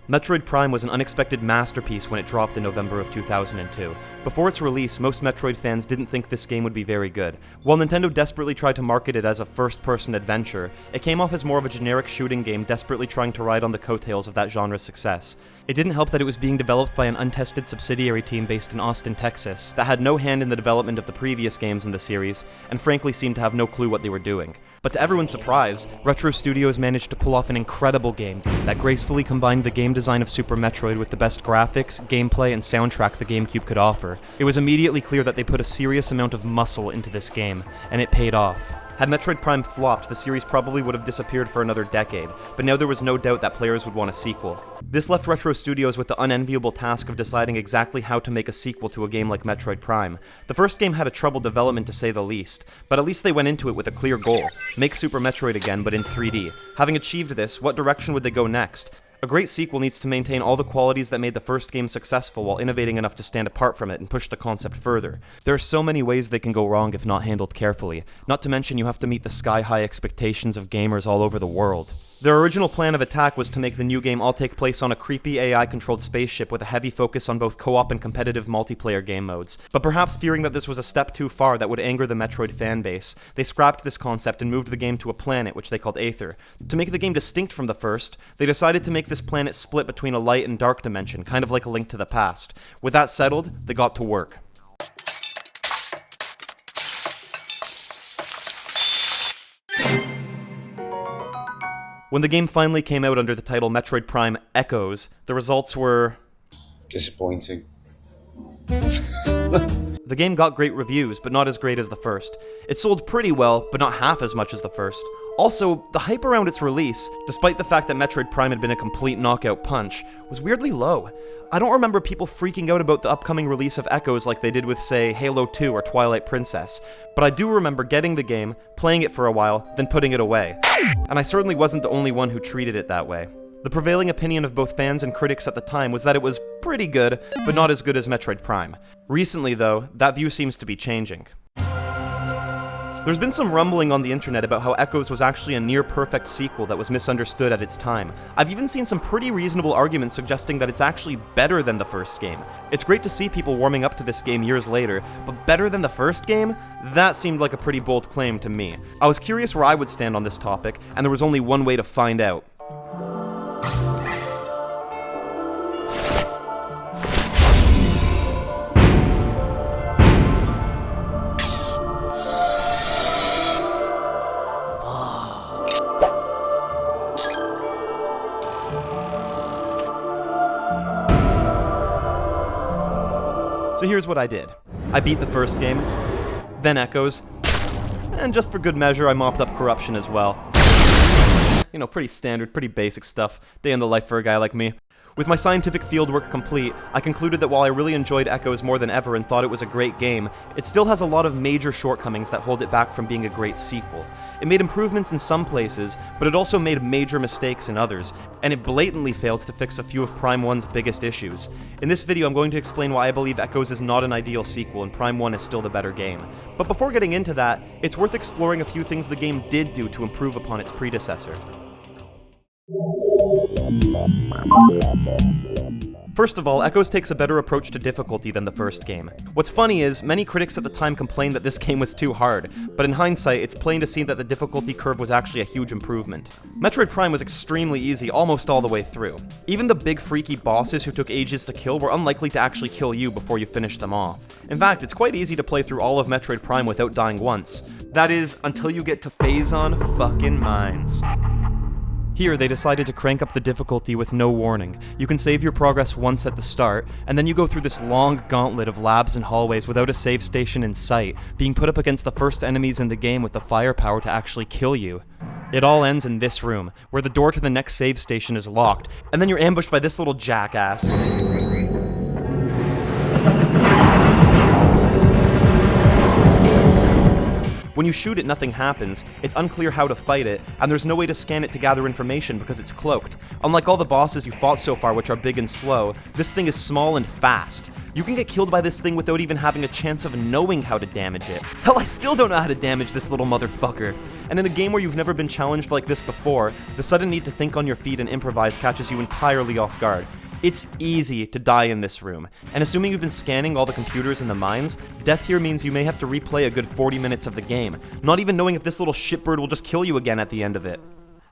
Metroid Prime was an unexpected masterpiece when it dropped in November of 2002. Before its release, most Metroid fans didn't think this game would be very good. While Nintendo desperately tried to market it as a first-person adventure, it came off as more of a generic shooting game desperately trying to ride on the coattails of that genre's success. It didn't help that it was being developed by an untested subsidiary team based in Austin, Texas, that had no hand in the development of the previous games in the series, and frankly seemed to have no clue what they were doing. But to everyone's surprise, Retro Studios managed to pull off an incredible game that gracefully combined the game design of Super Metroid with the best graphics, gameplay, and soundtrack the GameCube could offer. It was immediately clear that they put a serious amount of muscle into this game, and it paid off. Had Metroid Prime flopped, the series probably would have disappeared for another decade, but now there was no doubt that players would want a sequel. This left Retro Studios with the unenviable task of deciding exactly how to make a sequel to a game like Metroid Prime. The first game had a troubled development to say the least, but at least they went into it with a clear goal: make Super Metroid again, but in 3D. Having achieved this, what direction would they go next? A great sequel needs to maintain all the qualities that made the first game successful while innovating enough to stand apart from it and push the concept further. There are so many ways they can go wrong if not handled carefully, not to mention you have to meet the sky-high expectations of gamers all over the world. Their original plan of attack was to make the new game all take place on a creepy AI-controlled spaceship with a heavy focus on both co-op and competitive multiplayer game modes. But perhaps fearing that this was a step too far that would anger the Metroid fanbase, they scrapped this concept and moved the game to a planet, which they called Aether. To make the game distinct from the first, they decided to make this planet split between a light and dark dimension, kind of like a Link to the Past. With that settled, they got to work. When the game finally came out under the title Metroid Prime Echoes, the results were disappointing. The game got great reviews, but not as great as the first. It sold pretty well, but not half as much as the first. Also, the hype around its release, despite the fact that Metroid Prime had been a complete knockout punch, was weirdly low. I don't remember people freaking out about the upcoming release of Echoes like they did with, say, Halo 2 or Twilight Princess, but I do remember getting the game, playing it for a while, then putting it away. And I certainly wasn't the only one who treated it that way. The prevailing opinion of both fans and critics at the time was that it was pretty good, but not as good as Metroid Prime. Recently, though, that view seems to be changing. There's been some rumbling on the internet about how Echoes was actually a near-perfect sequel that was misunderstood at its time. I've even seen some pretty reasonable arguments suggesting that it's actually better than the first game. It's great to see people warming up to this game years later, but better than the first game? That seemed like a pretty bold claim to me. I was curious where I would stand on this topic, and there was only one way to find out. So here's what I did. I beat the first game, then Echoes, and just for good measure, I mopped up corruption as well. You know, pretty standard, pretty basic stuff. Day in the life for a guy like me. With my scientific fieldwork complete, I concluded that while I really enjoyed Echoes more than ever and thought it was a great game, it still has a lot of major shortcomings that hold it back from being a great sequel. It made improvements in some places, but it also made major mistakes in others, and it blatantly failed to fix a few of Prime 1's biggest issues. In this video, I'm going to explain why I believe Echoes is not an ideal sequel and Prime 1 is still the better game. But before getting into that, it's worth exploring a few things the game did do to improve upon its predecessor. First of all, Echoes takes a better approach to difficulty than the first game. What's funny is, many critics at the time complained that this game was too hard, but in hindsight, it's plain to see that the difficulty curve was actually a huge improvement. Metroid Prime was extremely easy almost all the way through. Even the big freaky bosses who took ages to kill were unlikely to actually kill you before you finished them off. In fact, it's quite easy to play through all of Metroid Prime without dying once. That is, until you get to Phazon fucking Mines. Here, they decided to crank up the difficulty with no warning. You can save your progress once at the start, and then you go through this long gauntlet of labs and hallways without a save station in sight, being put up against the first enemies in the game with the firepower to actually kill you. It all ends in this room, where the door to the next save station is locked, and then you're ambushed by this little jackass. When you shoot it, nothing happens, it's unclear how to fight it, and there's no way to scan it to gather information because it's cloaked. Unlike all the bosses you fought so far, which are big and slow, this thing is small and fast. You can get killed by this thing without even having a chance of knowing how to damage it. Hell, I still don't know how to damage this little motherfucker. And in a game where you've never been challenged like this before, the sudden need to think on your feet and improvise catches you entirely off guard. It's easy to die in this room, and assuming you've been scanning all the computers in the mines, death here means you may have to replay a good 40 minutes of the game, not even knowing if this little shitbird will just kill you again at the end of it.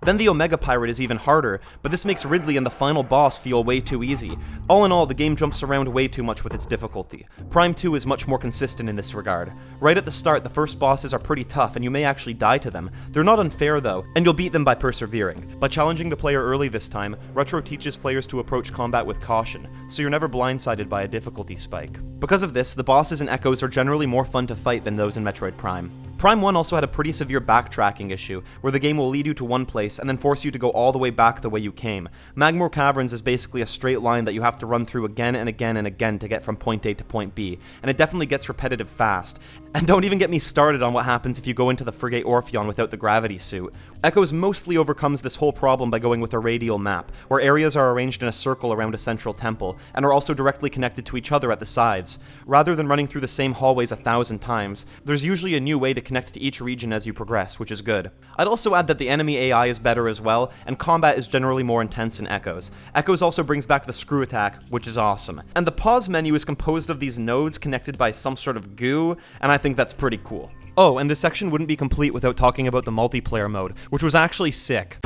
Then the Omega Pirate is even harder, but this makes Ridley and the final boss feel way too easy. All in all, the game jumps around way too much with its difficulty. Prime 2 is much more consistent in this regard. Right at the start, the first bosses are pretty tough and you may actually die to them. They're not unfair though, and you'll beat them by persevering. By challenging the player early this time, Retro teaches players to approach combat with caution, so you're never blindsided by a difficulty spike. Because of this, the bosses in Echoes are generally more fun to fight than those in Metroid Prime. Prime 1 also had a pretty severe backtracking issue, where the game will lead you to one place and then force you to go all the way back the way you came. Magmoor Caverns is basically a straight line that you have to run through again and again and again to get from point A to point B, and it definitely gets repetitive fast. And don't even get me started on what happens if you go into the Frigate Orpheon without the gravity suit. Echoes mostly overcomes this whole problem by going with a radial map, where areas are arranged in a circle around a central temple, and are also directly connected to each other at the sides. Rather than running through the same hallways 1,000 times, there's usually a new way to connect to each region as you progress, which is good. I'd also add that the enemy AI is better as well, and combat is generally more intense in Echoes. Echoes also brings back the screw attack, which is awesome. And the pause menu is composed of these nodes connected by some sort of goo, and I think that's pretty cool. Oh, and this section wouldn't be complete without talking about the multiplayer mode, which was actually sick.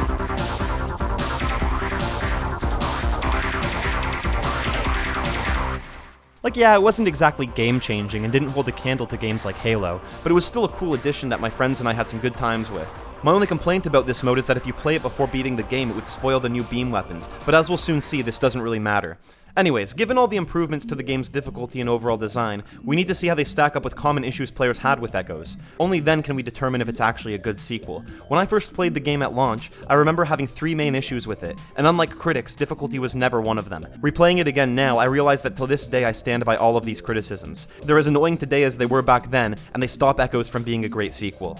Like, yeah, it wasn't exactly game-changing and didn't hold a candle to games like Halo, but it was still a cool addition that my friends and I had some good times with. My only complaint about this mode is that if you play it before beating the game, it would spoil the new beam weapons, but as we'll soon see, this doesn't really matter. Anyways, given all the improvements to the game's difficulty and overall design, we need to see how they stack up with common issues players had with Echoes. Only then can we determine if it's actually a good sequel. When I first played the game at launch, I remember having 3 main issues with it, and unlike critics, difficulty was never one of them. Replaying it again now, I realize that till this day I stand by all of these criticisms. They're as annoying today as they were back then, and they stop Echoes from being a great sequel.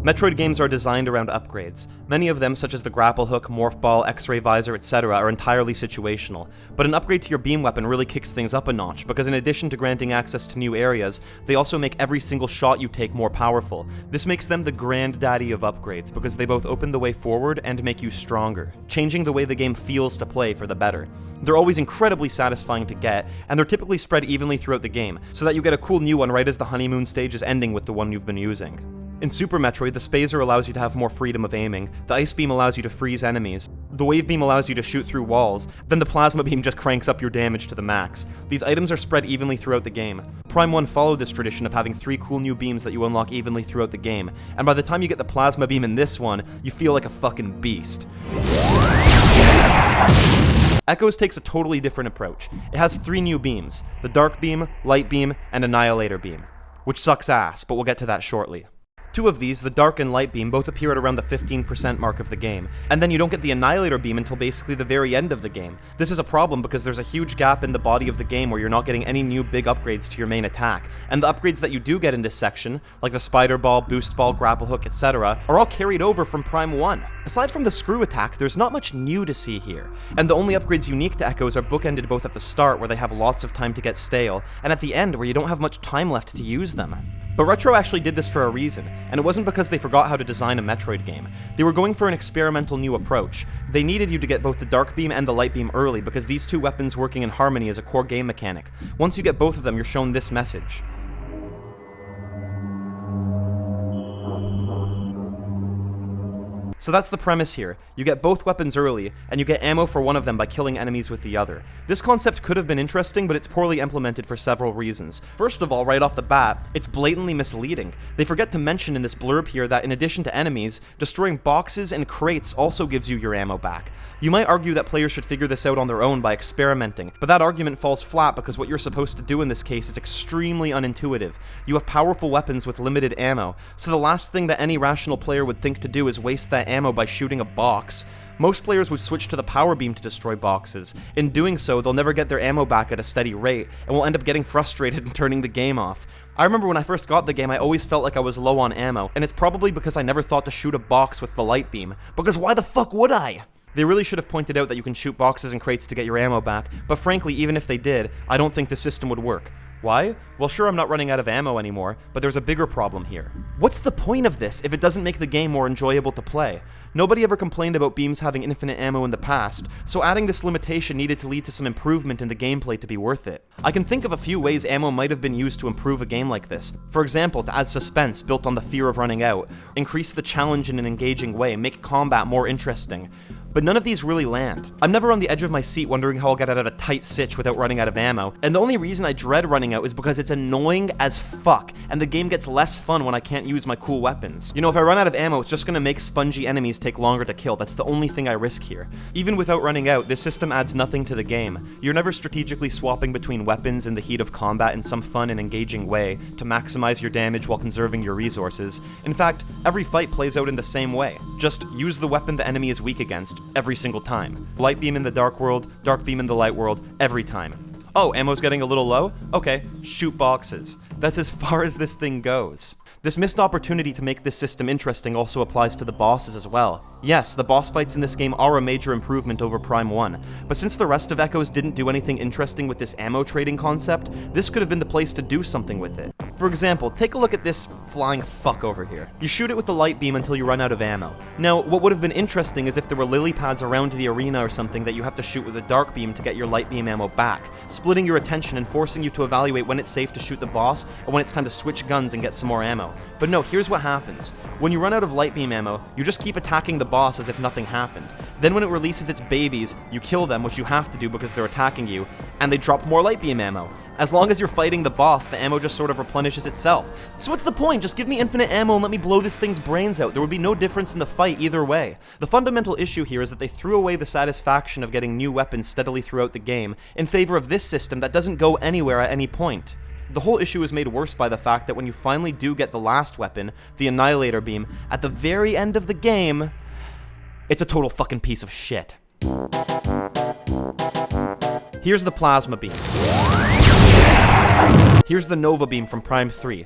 Metroid games are designed around upgrades. Many of them, such as the grapple hook, morph ball, x-ray visor, etc., are entirely situational. But an upgrade to your beam weapon really kicks things up a notch, because in addition to granting access to new areas, they also make every single shot you take more powerful. This makes them the granddaddy of upgrades, because they both open the way forward and make you stronger, changing the way the game feels to play for the better. They're always incredibly satisfying to get, and they're typically spread evenly throughout the game, so that you get a cool new one right as the honeymoon stage is ending with the one you've been using. In Super Metroid, the Spazer allows you to have more freedom of aiming, the Ice Beam allows you to freeze enemies, the Wave Beam allows you to shoot through walls, then the Plasma Beam just cranks up your damage to the max. These items are spread evenly throughout the game. Prime 1 followed this tradition of having 3 cool new beams that you unlock evenly throughout the game, and by the time you get the Plasma Beam in this one, you feel like a fucking beast. Echoes takes a totally different approach. It has 3 new beams, the Dark Beam, Light Beam, and Annihilator Beam, which sucks ass, but we'll get to that shortly. 2 of these, the Dark and Light Beam, both appear at around the 15% mark of the game, and then you don't get the Annihilator Beam until basically the very end of the game. This is a problem because there's a huge gap in the body of the game where you're not getting any new big upgrades to your main attack, and the upgrades that you do get in this section, like the Spider Ball, Boost Ball, Grapple Hook, etc., are all carried over from Prime 1. Aside from the screw attack, there's not much new to see here, and the only upgrades unique to Echoes are bookended both at the start, where they have lots of time to get stale, and at the end, where you don't have much time left to use them. But Retro actually did this for a reason, and it wasn't because they forgot how to design a Metroid game. They were going for an experimental new approach. They needed you to get both the Dark Beam and the Light Beam early because these 2 weapons working in harmony is a core game mechanic. Once you get both of them, you're shown this message. So that's the premise here. You get both weapons early, and you get ammo for one of them by killing enemies with the other. This concept could have been interesting, but it's poorly implemented for several reasons. First of all, right off the bat, it's blatantly misleading. They forget to mention in this blurb here that in addition to enemies, destroying boxes and crates also gives you your ammo back. You might argue that players should figure this out on their own by experimenting, but that argument falls flat because what you're supposed to do in this case is extremely unintuitive. You have powerful weapons with limited ammo, so the last thing that any rational player would think to do is waste that ammo by shooting a box. Most players would switch to the power beam to destroy boxes. In doing so, they'll never get their ammo back at a steady rate, and will end up getting frustrated and turning the game off. I remember when I first got the game, I always felt like I was low on ammo, and it's probably because I never thought to shoot a box with the light beam, because why the fuck would I? They really should have pointed out that you can shoot boxes and crates to get your ammo back, but frankly, even if they did, I don't think the system would work. Why? Well, sure, I'm not running out of ammo anymore, but there's a bigger problem here. What's the point of this if it doesn't make the game more enjoyable to play? Nobody ever complained about beams having infinite ammo in the past, so adding this limitation needed to lead to some improvement in the gameplay to be worth it. I can think of a few ways ammo might have been used to improve a game like this. For example, to add suspense built on the fear of running out, increase the challenge in an engaging way, make combat more interesting. But none of these really land. I'm never on the edge of my seat wondering how I'll get out of a tight sitch without running out of ammo, and the only reason I dread running out is because it's annoying as fuck, and the game gets less fun when I can't use my cool weapons. You know, if I run out of ammo, it's just gonna make spongy enemies take longer to kill. That's the only thing I risk here. Even without running out, this system adds nothing to the game. You're never strategically swapping between weapons in the heat of combat in some fun and engaging way to maximize your damage while conserving your resources. In fact, every fight plays out in the same way. Just use the weapon the enemy is weak against, every single time. Light beam in the dark world, dark beam in the light world, every time. Oh, ammo's getting a little low? Okay, shoot boxes. That's as far as this thing goes. This missed opportunity to make this system interesting also applies to the bosses as well. Yes, the boss fights in this game are a major improvement over Prime 1, but since the rest of Echoes didn't do anything interesting with this ammo trading concept, this could have been the place to do something with it. For example, take a look at this flying fuck over here. You shoot it with the light beam until you run out of ammo. Now, what would have been interesting is if there were lily pads around the arena or something that you have to shoot with a dark beam to get your light beam ammo back, splitting your attention and forcing you to evaluate when it's safe to shoot the boss or when it's time to switch guns and get some more ammo. But no, here's what happens. When you run out of light beam ammo, you just keep attacking the boss as if nothing happened. Then when it releases its babies, you kill them, which you have to do because they're attacking you, and they drop more light beam ammo. As long as you're fighting the boss, the ammo just sort of replenishes itself. So what's the point? Just give me infinite ammo and let me blow this thing's brains out. There would be no difference in the fight either way. The fundamental issue here is that they threw away the satisfaction of getting new weapons steadily throughout the game in favor of this system that doesn't go anywhere at any point. The whole issue is made worse by the fact that when you finally do get the last weapon, the Annihilator Beam, at the very end of the game, it's a total fucking piece of shit. Here's the Plasma Beam. Here's the Nova Beam from Prime 3.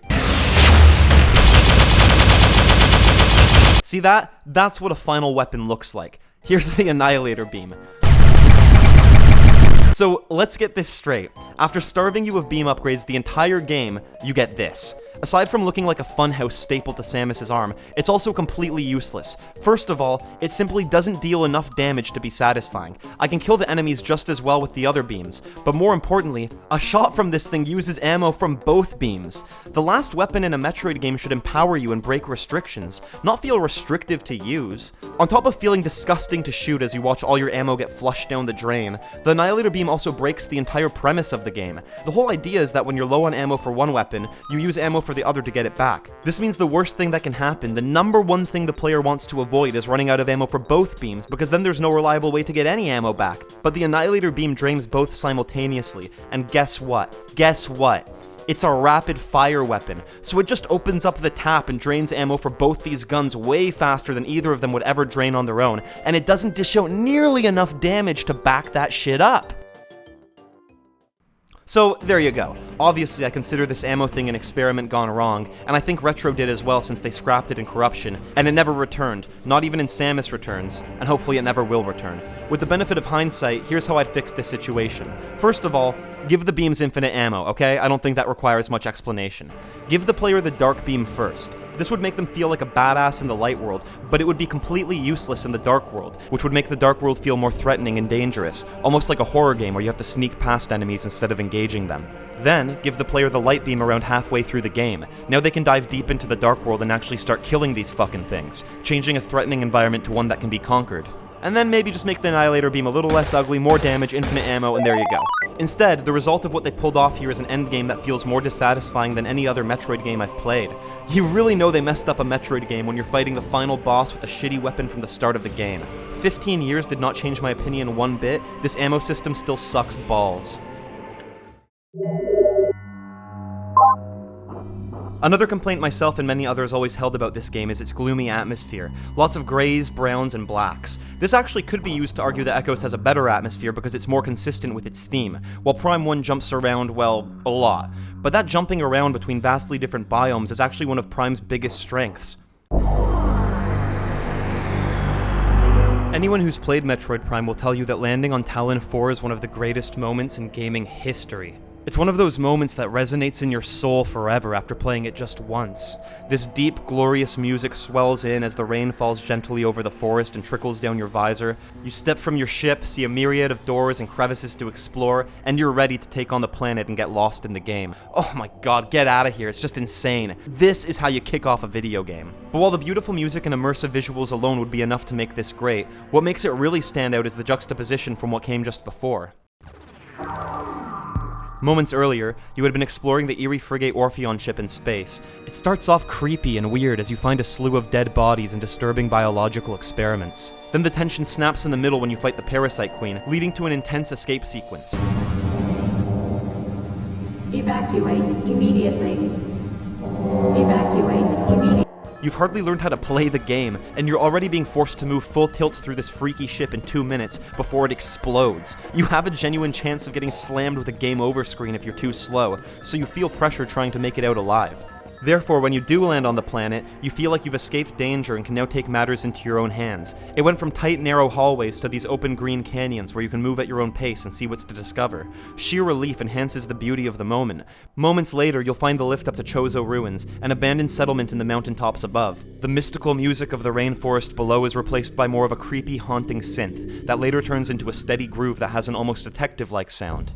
See that? That's what a final weapon looks like. Here's the Annihilator Beam. So, let's get this straight. After starving you of beam upgrades the entire game, you get this. Aside from looking like a funhouse stapled to Samus's arm, it's also completely useless. First of all, it simply doesn't deal enough damage to be satisfying. I can kill the enemies just as well with the other beams, but more importantly, a shot from this thing uses ammo from both beams. The last weapon in a Metroid game should empower you and break restrictions, not feel restrictive to use. On top of feeling disgusting to shoot as you watch all your ammo get flushed down the drain, the Annihilator Beam also breaks the entire premise of the game. The whole idea is that when you're low on ammo for one weapon, you use ammo for the other to get it back. This means the worst thing that can happen, the number one thing the player wants to avoid, is running out of ammo for both beams, because then there's no reliable way to get any ammo back. But the Annihilator Beam drains both simultaneously, and guess what? Guess what? It's a rapid fire weapon, so it just opens up the tap and drains ammo for both these guns way faster than either of them would ever drain on their own, and it doesn't dish out nearly enough damage to back that shit up. So, there you go. Obviously, I consider this ammo thing an experiment gone wrong, and I think Retro did as well since they scrapped it in Corruption, and it never returned, not even in Samus Returns, and hopefully it never will return. With the benefit of hindsight, here's how I'd fix this situation. First of all, give the beams infinite ammo, okay? I don't think that requires much explanation. Give the player the Dark Beam first. This would make them feel like a badass in the light world, but it would be completely useless in the dark world, which would make the dark world feel more threatening and dangerous, almost like a horror game where you have to sneak past enemies instead of engaging them. Then, give the player the light beam around halfway through the game. Now they can dive deep into the dark world and actually start killing these fucking things, changing a threatening environment to one that can be conquered. And then maybe just make the Annihilator Beam a little less ugly, more damage, infinite ammo, and there you go. Instead, the result of what they pulled off here is an endgame that feels more dissatisfying than any other Metroid game I've played. You really know they messed up a Metroid game when you're fighting the final boss with a shitty weapon from the start of the game. 15 years did not change my opinion one bit. This ammo system still sucks balls. Another complaint myself and many others always held about this game is its gloomy atmosphere. Lots of grays, browns, and blacks. This actually could be used to argue that Echoes has a better atmosphere because it's more consistent with its theme, while Prime 1 jumps around, well, a lot. But that jumping around between vastly different biomes is actually one of Prime's biggest strengths. And Anyone who's played Metroid Prime will tell you that landing on Talon 4 is one of the greatest moments in gaming history. It's one of those moments that resonates in your soul forever after playing it just once. This deep, glorious music swells in as the rain falls gently over the forest and trickles down your visor. You step from your ship, see a myriad of doors and crevices to explore, and you're ready to take on the planet and get lost in the game. Oh my god, get out of here, it's just insane. This is how you kick off a video game. But while the beautiful music and immersive visuals alone would be enough to make this great, what makes it really stand out is the juxtaposition from what came just before. Moments earlier, you had been exploring the eerie frigate Orpheon ship in space. It starts off creepy and weird as you find a slew of dead bodies and disturbing biological experiments. Then the tension snaps in the middle when you fight the Parasite Queen, leading to an intense escape sequence. Evacuate immediately. Evacuate immediately. You've hardly learned how to play the game, and you're already being forced to move full tilt through this freaky ship in 2 minutes before it explodes. You have a genuine chance of getting slammed with a game over screen if you're too slow, so you feel pressure trying to make it out alive. Therefore, when you do land on the planet, you feel like you've escaped danger and can now take matters into your own hands. It went from tight, narrow hallways to these open green canyons where you can move at your own pace and see what's to discover. Sheer relief enhances the beauty of the moment. Moments later, you'll find the lift up to Chozo Ruins, an abandoned settlement in the mountaintops above. The mystical music of the rainforest below is replaced by more of a creepy, haunting synth that later turns into a steady groove that has an almost detective-like sound.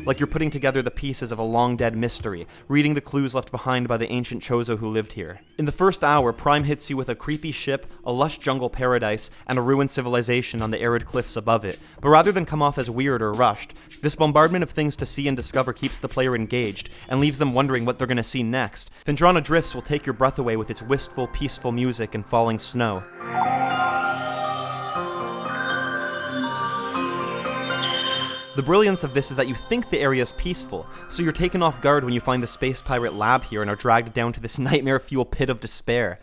Like you're putting together the pieces of a long-dead mystery, reading the clues left behind by the ancient Chozo who lived here. In the first hour, Prime hits you with a creepy ship, a lush jungle paradise, and a ruined civilization on the arid cliffs above it. But rather than come off as weird or rushed, this bombardment of things to see and discover keeps the player engaged, and leaves them wondering what they're gonna see next. Vendrana Drifts will take your breath away with its wistful, peaceful music and falling snow. The brilliance of this is that you think the area is peaceful, so you're taken off guard when you find the space pirate lab here and are dragged down to this nightmare-fuel pit of despair.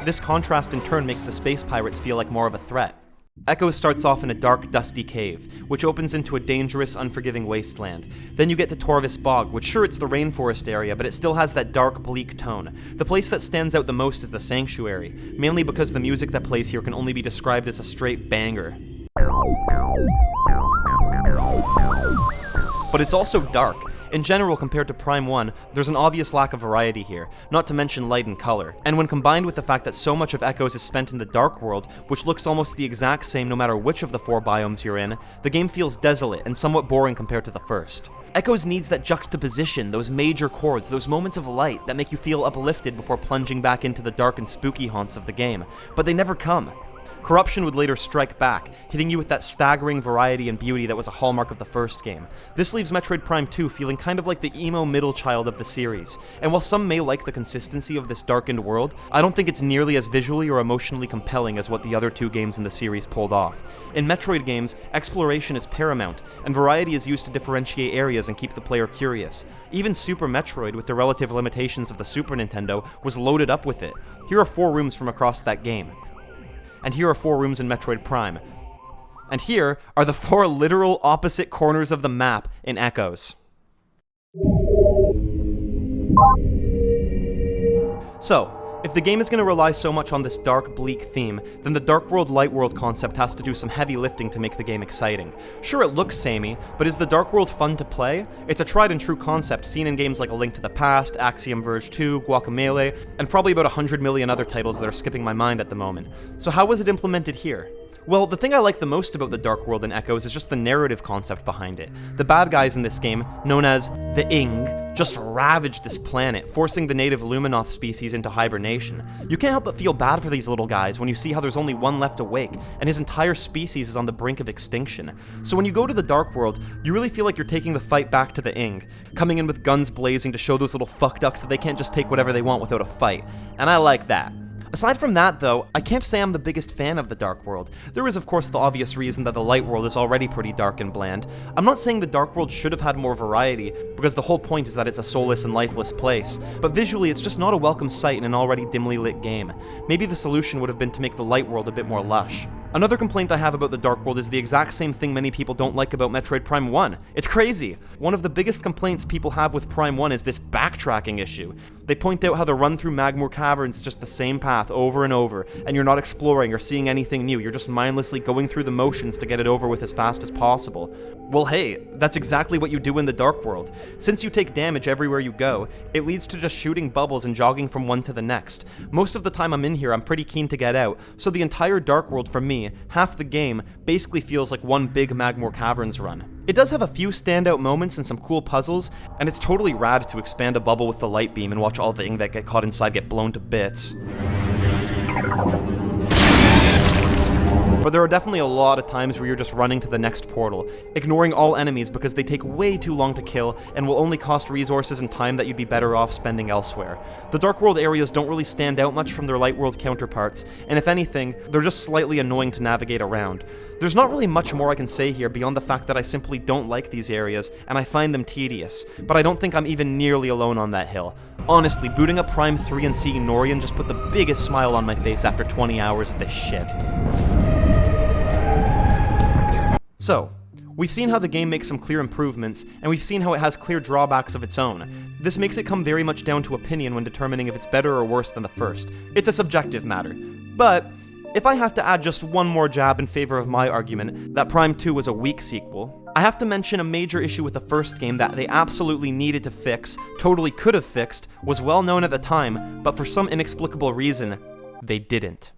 This contrast in turn makes the space pirates feel like more of a threat. Echo starts off in a dark, dusty cave, which opens into a dangerous, unforgiving wasteland. Then you get to Torvis Bog, which sure it's the rainforest area, but it still has that dark, bleak tone. The place that stands out the most is the Sanctuary, mainly because the music that plays here can only be described as a straight banger. But it's also dark. In general, compared to Prime 1, there's an obvious lack of variety here, not to mention light and color. And when combined with the fact that so much of Echoes is spent in the Dark World, which looks almost the exact same no matter which of the 4 biomes you're in, the game feels desolate and somewhat boring compared to the first. Echoes needs that juxtaposition, those major chords, those moments of light that make you feel uplifted before plunging back into the dark and spooky haunts of the game, but they never come. Corruption would later strike back, hitting you with that staggering variety and beauty that was a hallmark of the first game. This leaves Metroid Prime 2 feeling kind of like the emo middle child of the series, and while some may like the consistency of this darkened world, I don't think it's nearly as visually or emotionally compelling as what the other 2 games in the series pulled off. In Metroid games, exploration is paramount, and variety is used to differentiate areas and keep the player curious. Even Super Metroid, with the relative limitations of the Super Nintendo, was loaded up with it. Here are 4 rooms from across that game. And here are 4 rooms in Metroid Prime. And here are the 4 literal opposite corners of the map in Echoes. So, if the game is going to rely so much on this dark, bleak theme, then the Dark World, Light World concept has to do some heavy lifting to make the game exciting. Sure, it looks samey, but is the Dark World fun to play? It's a tried and true concept seen in games like A Link to the Past, Axiom Verge 2, Guacamelee, and probably about 100 million other titles that are skipping my mind at the moment. So how was it implemented here? Well, the thing I like the most about the Dark World in Echoes is just the narrative concept behind it. The bad guys in this game, known as the Ing, just ravaged this planet, forcing the native Luminoth species into hibernation. You can't help but feel bad for these little guys when you see how there's only one left awake, and his entire species is on the brink of extinction. So when you go to the Dark World, you really feel like you're taking the fight back to the Ing, coming in with guns blazing to show those little fuckducks that they can't just take whatever they want without a fight. And I like that. Aside from that, though, I can't say I'm the biggest fan of the Dark World. There is, of course, the obvious reason that the Light World is already pretty dark and bland. I'm not saying the Dark World should have had more variety, because the whole point is that it's a soulless and lifeless place, but visually it's just not a welcome sight in an already dimly lit game. Maybe the solution would have been to make the Light World a bit more lush. Another complaint I have about the Dark World is the exact same thing many people don't like about Metroid Prime 1. It's crazy! One of the biggest complaints people have with Prime 1 is this backtracking issue. They point out how the run through Magmoor Caverns is just the same path over and over, and you're not exploring or seeing anything new, you're just mindlessly going through the motions to get it over with as fast as possible. Well hey, that's exactly what you do in the Dark World. Since you take damage everywhere you go, it leads to just shooting bubbles and jogging from one to the next. Most of the time I'm in here, I'm pretty keen to get out, so the entire Dark World for me, half the game, basically feels like one big Magmoor Caverns run. It does have a few standout moments and some cool puzzles, and it's totally rad to expand a bubble with the light beam and watch all the things that get caught inside get blown to bits. But there are definitely a lot of times where you're just running to the next portal, ignoring all enemies because they take way too long to kill and will only cost resources and time that you'd be better off spending elsewhere. The Dark World areas don't really stand out much from their Light World counterparts, and if anything, they're just slightly annoying to navigate around. There's not really much more I can say here beyond the fact that I simply don't like these areas, and I find them tedious, but I don't think I'm even nearly alone on that hill. Honestly, booting up Prime 3 and seeing Norian just put the biggest smile on my face after 20 hours of this shit. So, we've seen how the game makes some clear improvements, and we've seen how it has clear drawbacks of its own. This makes it come very much down to opinion when determining if it's better or worse than the first. It's a subjective matter. But, if I have to add just one more jab in favor of my argument, that Prime 2 was a weak sequel, I have to mention a major issue with the first game that they absolutely needed to fix, totally could have fixed, was well known at the time, but for some inexplicable reason, they didn't.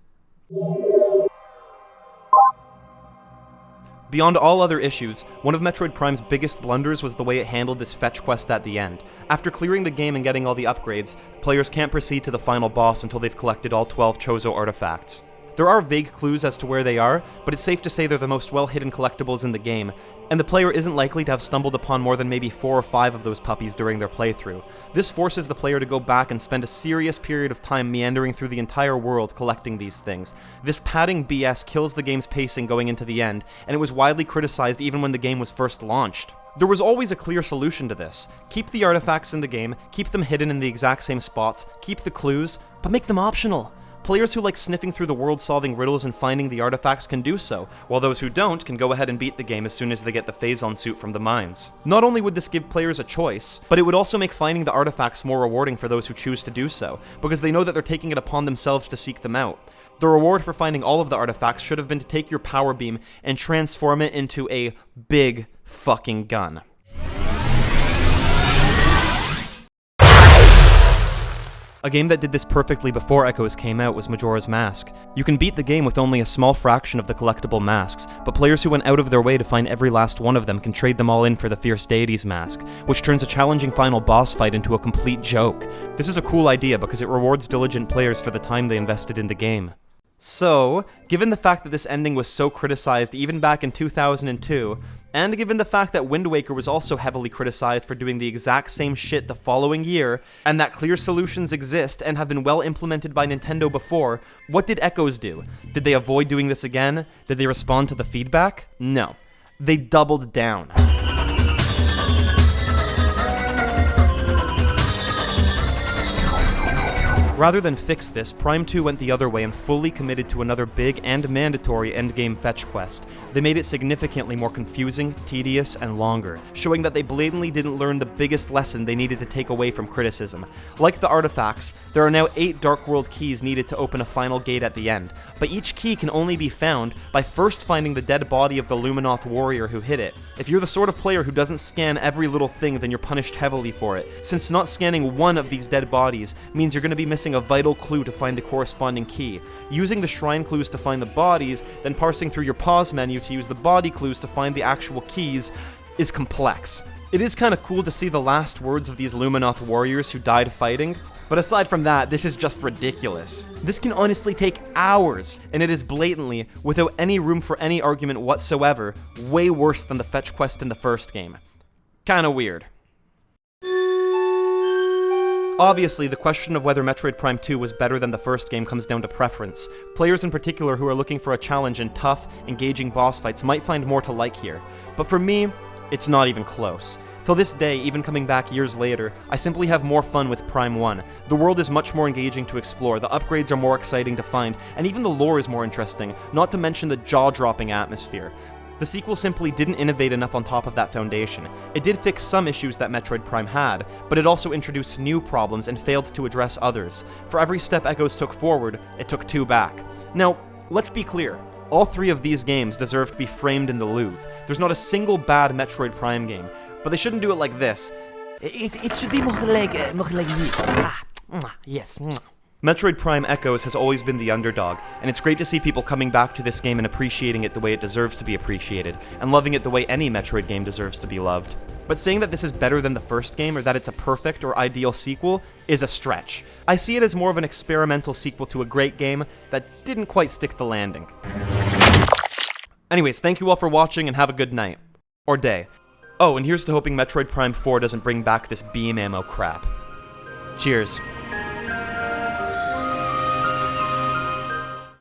Beyond all other issues, one of Metroid Prime's biggest blunders was the way it handled this fetch quest at the end. After clearing the game and getting all the upgrades, players can't proceed to the final boss until they've collected all 12 Chozo artifacts. There are vague clues as to where they are, but it's safe to say they're the most well-hidden collectibles in the game, and the player isn't likely to have stumbled upon more than maybe 4 or 5 of those puppies during their playthrough. This forces the player to go back and spend a serious period of time meandering through the entire world collecting these things. This padding BS kills the game's pacing going into the end, and it was widely criticized even when the game was first launched. There was always a clear solution to this. Keep the artifacts in the game, keep them hidden in the exact same spots, keep the clues, but make them optional. Players who like sniffing through the world solving riddles and finding the artifacts can do so, while those who don't can go ahead and beat the game as soon as they get the Phazon suit from the mines. Not only would this give players a choice, but it would also make finding the artifacts more rewarding for those who choose to do so, because they know that they're taking it upon themselves to seek them out. The reward for finding all of the artifacts should have been to take your power beam and transform it into a big fucking gun. A game that did this perfectly before Echoes came out was Majora's Mask. You can beat the game with only a small fraction of the collectible masks, but players who went out of their way to find every last one of them can trade them all in for the Fierce Deities mask, which turns a challenging final boss fight into a complete joke. This is a cool idea because it rewards diligent players for the time they invested in the game. So, given the fact that this ending was so criticized even back in 2002, and given the fact that Wind Waker was also heavily criticized for doing the exact same shit the following year, and that clear solutions exist and have been well implemented by Nintendo before, what did Echoes do? Did they avoid doing this again? Did they respond to the feedback? No. They doubled down. Rather than fix this, Prime 2 went the other way and fully committed to another big and mandatory endgame fetch quest. They made it significantly more confusing, tedious, and longer, showing that they blatantly didn't learn the biggest lesson they needed to take away from criticism. Like the artifacts, there are now 8 Dark World keys needed to open a final gate at the end, but each key can only be found by first finding the dead body of the Luminoth warrior who hid it. If you're the sort of player who doesn't scan every little thing, then you're punished heavily for it, since not scanning one of these dead bodies means you're going to be missing a vital clue to find the corresponding key. Using the shrine clues to find the bodies, then parsing through your pause menu to use the body clues to find the actual keys is complex. It is kind of cool to see the last words of these Luminoth warriors who died fighting, but aside from that, this is just ridiculous. This can honestly take hours, and it is blatantly, without any room for any argument whatsoever, way worse than the fetch quest in the first game. Kinda weird. Obviously, the question of whether Metroid Prime 2 was better than the first game comes down to preference. Players in particular who are looking for a challenge in tough, engaging boss fights might find more to like here. But for me, it's not even close. Till this day, even coming back years later, I simply have more fun with Prime 1. The world is much more engaging to explore, the upgrades are more exciting to find, and even the lore is more interesting, not to mention the jaw-dropping atmosphere. The sequel simply didn't innovate enough on top of that foundation. It did fix some issues that Metroid Prime had, but it also introduced new problems and failed to address others. For every step Echoes took forward, it took 2 back. Now, let's be clear. All 3 of these games deserve to be framed in the Louvre. There's not a single bad Metroid Prime game, but they shouldn't do it like this. It should be more like this. Yes. Metroid Prime Echoes has always been the underdog, and it's great to see people coming back to this game and appreciating it the way it deserves to be appreciated, and loving it the way any Metroid game deserves to be loved. But saying that this is better than the first game, or that it's a perfect or ideal sequel, is a stretch. I see it as more of an experimental sequel to a great game that didn't quite stick the landing. Anyways, thank you all for watching, and have a good night. Or day. Oh, and here's to hoping Metroid Prime 4 doesn't bring back this beam ammo crap. Cheers.